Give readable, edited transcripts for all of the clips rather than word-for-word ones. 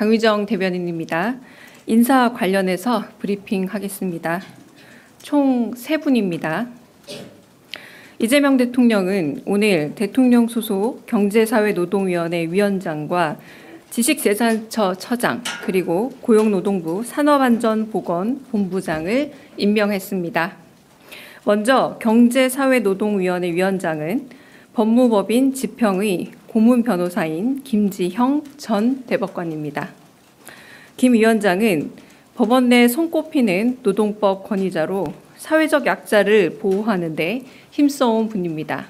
강휘정 대변인입니다. 인사 관련해서 브리핑하겠습니다. 총 3분입니다. 이재명 대통령은 오늘 대통령 소속 경제사회노동위원회 위원장과 지식재산처 처장 그리고 고용노동부 산업안전보건본부장을 임명했습니다. 먼저 경제사회노동위원회 위원장은 법무법인 지평의 고문 변호사인 김지형 전 대법관입니다. 김 위원장은 법원 내 손꼽히는 노동법 권위자로 사회적 약자를 보호하는 데 힘써온 분입니다.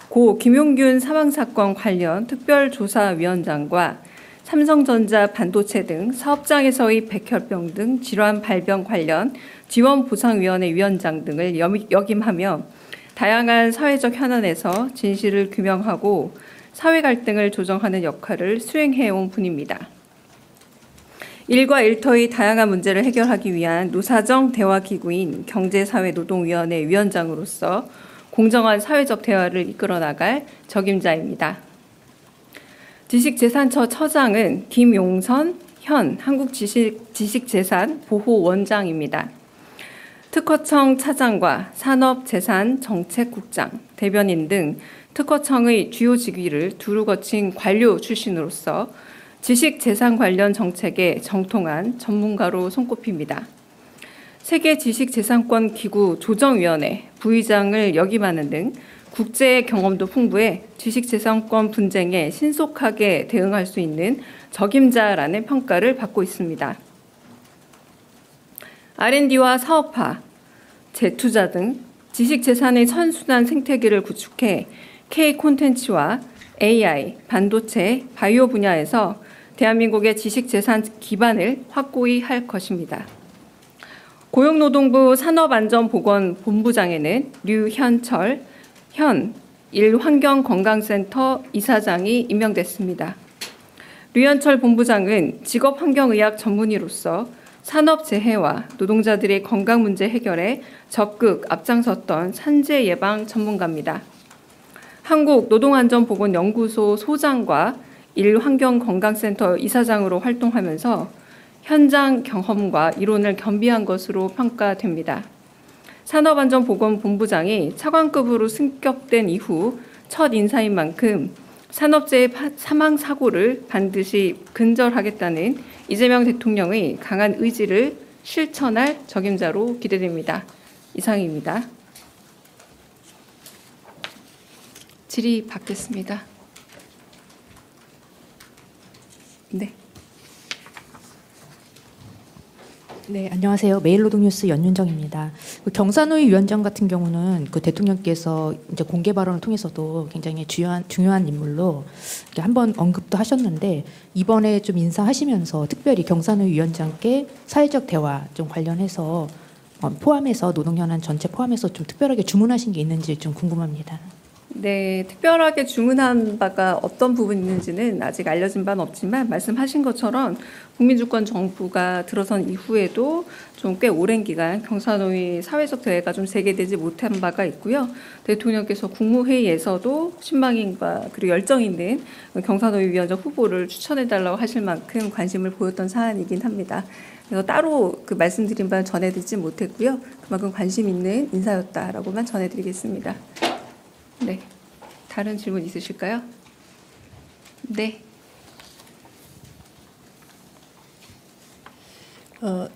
고 김용균 사망사건 관련 특별조사위원장과 삼성전자 반도체 등 사업장에서의 백혈병 등 질환 발병 관련 지원보상위원회 위원장 등을 역임하며 다양한 사회적 현안에서 진실을 규명하고 사회 갈등을 조정하는 역할을 수행해온 분입니다. 일과 일터의 다양한 문제를 해결하기 위한 노사정 대화기구인 경제사회노동위원회 위원장으로서 공정한 사회적 대화를 이끌어 나갈 적임자입니다. 지식재산처 처장은 김용선 현 한국지식재산보호원장입니다. 특허청 차장과 산업재산정책국장, 대변인 등 특허청의 주요 직위를 두루 거친 관료 출신으로서 지식재산 관련 정책에 정통한 전문가로 손꼽힙니다. 세계지식재산권 기구 조정위원회 부의장을 역임하는 등 국제 경험도 풍부해 지식재산권 분쟁에 신속하게 대응할 수 있는 적임자라는 평가를 받고 있습니다. R&D와 사업화, 재투자 등 지식재산의 선순환 생태계를 구축해 K 콘텐츠와 AI, 반도체, 바이오 분야에서 대한민국의 지식재산 기반을 확고히 할 것입니다. 고용노동부 산업안전보건본부장에는 류현철 현 일환경건강센터 이사장이 임명됐습니다. 류현철 본부장은 직업환경의학 전문의로서 산업재해와 노동자들의 건강 문제 해결에 적극 앞장섰던 산재 예방 전문가입니다. 한국노동안전보건연구소 소장과 일환경건강센터 이사장으로 활동하면서 현장 경험과 이론을 겸비한 것으로 평가됩니다. 산업안전보건본부장이 차관급으로 승격된 이후 첫 인사인 만큼 산업재해 사망사고를 반드시 근절하겠다는 이재명 대통령의 강한 의지를 실천할 적임자로 기대됩니다. 이상입니다. 질의 받겠습니다. 네. 네, 안녕하세요. 매일노동뉴스 연윤정입니다. 경사노위 위원장 같은 경우는 대통령께서 이제 공개 발언을 통해서도 굉장히 중요한 인물로 한번 언급도 하셨는데 이번에 좀 인사하시면서 특별히 경사노위 위원장께 사회적 대화 좀 관련해서 포함해서 노동현안 전체 포함해서 좀 특별하게 주문하신 게 있는지 좀 궁금합니다. 네, 특별하게 주문한 바가 어떤 부분이 있는지는 아직 알려진 바는 없지만 말씀하신 것처럼 국민주권정부가 들어선 이후에도 좀 꽤 오랜 기간 경사노위 사회적 대회가 좀 재개되지 못한 바가 있고요. 대통령께서 국무회의에서도 신망인과 그리고 열정 있는 경사노위 위원장 후보를 추천해달라고 하실 만큼 관심을 보였던 사안이긴 합니다. 그래서 따로 말씀드린 바는 전해드리지 못했고요. 그만큼 관심 있는 인사였다라고만 전해드리겠습니다. 네, 다른 질문 있으실까요? 네.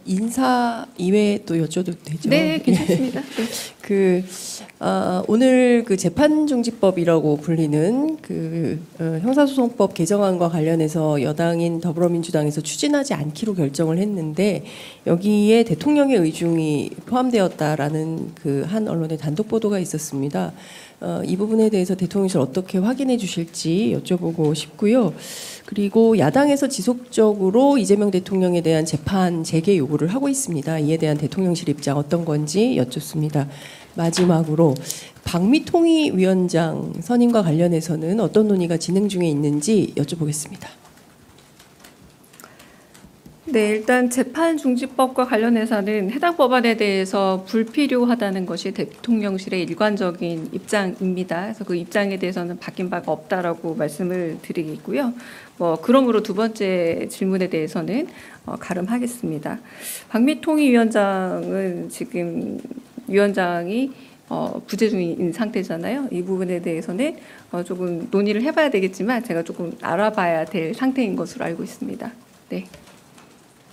인사 이외에 또 여쭤도 되죠? 네, 괜찮습니다. 네. 오늘 재판중지법이라고 불리는 형사소송법 개정안과 관련해서 여당인 더불어민주당에서 추진하지 않기로 결정을 했는데 여기에 대통령의 의중이 포함되었다라는 한 언론의 단독 보도가 있었습니다. 이 부분에 대해서 대통령실 어떻게 확인해 주실지 여쭤보고 싶고요. 그리고 야당에서 지속적으로 이재명 대통령에 대한 재판 재개 요구를 하고 있습니다. 이에 대한 대통령실 입장 어떤 건지 여쭙습니다. 마지막으로 박미통위 위원장 선임과 관련해서는 어떤 논의가 진행 중에 있는지 여쭤보겠습니다. 네, 일단 재판중지법과 관련해서는 해당 법안에 대해서 불필요하다는 것이 대통령실의 일관적인 입장입니다. 그래서 그 입장에 대해서는 바뀐 바가 없다라고 말씀을 드리겠고요. 그러므로 두 번째 질문에 대해서는 가름하겠습니다. 박미통위원장은 지금 위원장이 부재 중인 상태잖아요. 이 부분에 대해서는 조금 논의를 해봐야 되겠지만 제가 조금 알아봐야 될 상태인 것으로 알고 있습니다. 네.